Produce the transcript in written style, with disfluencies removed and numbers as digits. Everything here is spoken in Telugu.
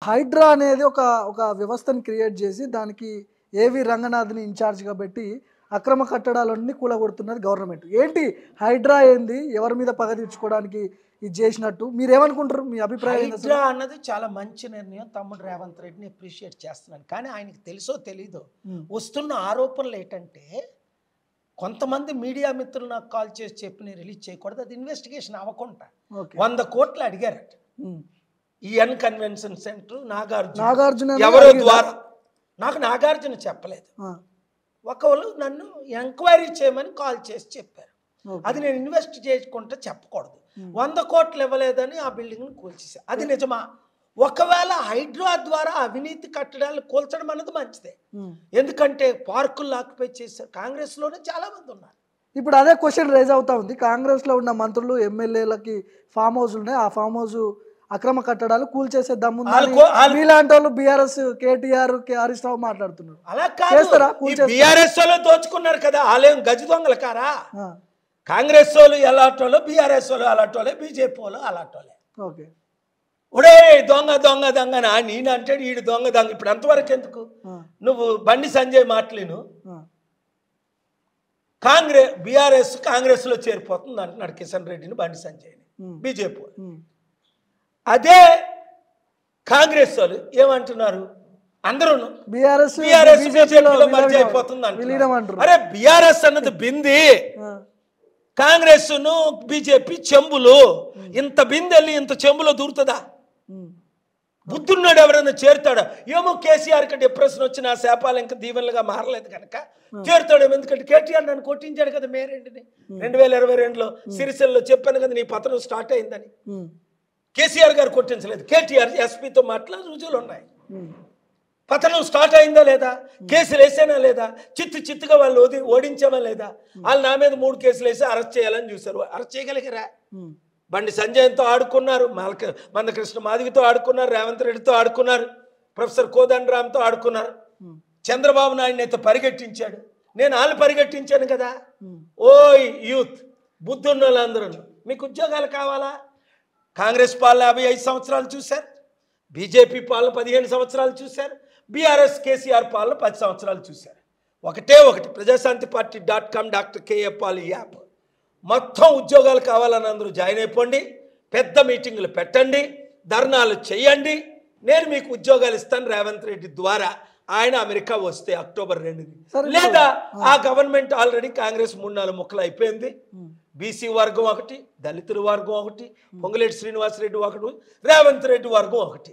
హైడ్రా అనేది ఒక ఒక వ్యవస్థను క్రియేట్ చేసి దానికి ఏవి రంగనాథ్ని ఇన్ఛార్జ్గా పెట్టి అక్రమ కట్టడాలన్నీ కూలగొడుతున్నది గవర్నమెంట్. ఏంటి హైడ్రా ఏంది, ఎవరి మీద పగ తీర్చుకోవడానికి ఇది చేసినట్టు మీరేమనుకుంటారు? మీ అభిప్రాయం ఏంది? హైడ్రా అన్నది చాలా మంచి నిర్ణయం. తమ్ముడు రేవంత్ రెడ్డిని అప్రిషియేట్ చేస్తున్నాను. కానీ ఆయనకి తెలుసో తెలీదో వస్తున్న ఆరోపణలు ఏంటంటే, కొంతమంది మీడియా మిత్రులు నాకు కాల్ చేసి చెప్పి నేను రిలీజ్ చేయకూడదు, అది ఇన్వెస్టిగేషన్ అవ్వకుండా 100 కోట్లు అడిగారట ఈఎన్ కన్వెన్షన్ సెంటర్ నాగార్జున ఎవరో ద్వారా. నాకు నాగార్జున చెప్పలేదు, ఒకళ్ళు నన్ను ఎంక్వైరీ చేయమని కాల్ చేసి చెప్పారు. అది నేను ఇన్వెస్ట్ చేసుకుంటే చెప్పకూడదు. 100 కోట్లు ఇవ్వలేదని ఆ బిల్డింగ్ను కూల్చేశారు. అది నిజమా? ఒకవేళ హైడ్రా ద్వారా అవినీతి కట్టడాలు కూల్చడం అన్నది మంచిదే, ఎందుకంటే పార్కులు ఆక్యుపై చేశారు. కాంగ్రెస్లోనే చాలా మంది ఉన్నారు. ఇప్పుడు అదే క్వశ్చన్ రైజ్ అవుతా ఉంది. కాంగ్రెస్లో ఉన్న మంత్రులు ఎమ్మెల్యేలకి ఫామ్ హౌస్ ఉన్నాయి, ఆ ఫామ్ హౌస్ అక్రమ కట్టడాలు కూల్చేసే దమ్ము మీలాంటి వాళ్ళు బీఆర్ఎస్ కేటీఆర్ హరీష్ రావు మాట్లాడుతున్నారు. అలా కాదు, బీఆర్ఎస్ వాళ్ళు దోచుకున్నారు కదా, వాళ్ళేం గజ దొంగలు కారా? కాంగ్రెస్ వాళ్ళు ఎలాంటోళ్ళు, బీఆర్ఎస్ వాళ్ళు అలాంటోళ్ళే, బీజేపీ వాళ్ళు అలాంటోళ్ళే. ఓకే, ఉడే దొంగ దొంగ దొంగ నేను అంటే ఈడు దొంగ దొంగ. ఇప్పుడు అంతవరకు ఎందుకు? నువ్వు బండి సంజయ్ మాటలేను, బీఆర్ఎస్ కాంగ్రెస్ లో చేరిపోతుంది అంటున్నాడు కిషన్ రెడ్డిని, బండి సంజయ్ని, బీజేపీ. అదే కాంగ్రెస్ వాళ్ళు ఏమంటున్నారు, అందరూ బీఆర్ఎస్ బీజేపీలో మర్జీ అయిపోతుంది అంటున్నారు. అరే బీఆర్ఎస్ అన్నది బింది, కాంగ్రెస్ ను బీజేపీ చెంబులు. ఇంత బిందె వెళ్ళి ఇంత చెంబులో దూరుతుందా? బుద్ధున్నాడు ఎవరైనా చేరుతాడా? ఏమో కేసీఆర్కి డిప్రెషన్ వచ్చిన శాపాలు ఇంకా దీవెనలుగా మారలేదు కనుక చేరుతాడేమో. ఎందుకంటే కేటీఆర్ నన్ను కొట్టించాడు కదా మే 2ని 2022లో సిరిసిల్లలో. చెప్పాను కదా నీ పతనం స్టార్ట్ అయిందని. కేసీఆర్ గారు కొట్టించలేదు, కేటీఆర్ ఎస్పీతో మాట్లాడి రుజువులు ఉన్నాయి. పతనం స్టార్ట్ అయిందా లేదా? కేసులు వేసానా లేదా? చిత్తుగా వాళ్ళు ఓడించామా లేదా? వాళ్ళు నా మీద 3 కేసులు వేసి అరెస్ట్ చేయాలని చూశారు. అరెస్ట్ చేయగలిగారా? బండి సంజయ్తో ఆడుకున్నారు, మందకృష్ణ మాదిగతో ఆడుకున్నారు, రేవంత్ రెడ్డితో ఆడుకున్నారు, ప్రొఫెసర్ కోదండరామ్తో ఆడుకున్నారు, చంద్రబాబు నాయుడు అయితే పరిగెట్టించాడు. నేను వాళ్ళు పరిగెట్టించాను కదా. ఓయ్ యూత్, బుద్ధున్న వాళ్ళందరూ, మీకు ఉద్యోగాలు కావాలా? కాంగ్రెస్ పాలన 55 సంవత్సరాలు చూశారు, బీజేపీ పాలన 15 సంవత్సరాలు చూశారు, బీఆర్ఎస్ కేసీఆర్ పాలన 10 సంవత్సరాలు చూశారు. ఒకటి Prajashanti party .com doctor KA Paul app. మొత్తం ఉద్యోగాలు కావాలని అందరూ జాయిన్ అయిపోండి, పెద్ద మీటింగులు పెట్టండి, ధర్నాలు చేయండి, నేను మీకు ఉద్యోగాలు ఇస్తాను రేవంత్ రెడ్డి ద్వారా. ఆయన అమెరికా వస్తే అక్టోబర్ 2ని, లేదా ఆ గవర్నమెంట్ ఆల్రెడీ కాంగ్రెస్ 3-4 ముక్కలు అయిపోయింది. బీసీ వర్గం ఒకటి, దళితుల వర్గం ఒకటి, పొంగులేటి శ్రీనివాసరెడ్డి ఒకటి, రేవంత్ రెడ్డి వర్గం ఒకటి.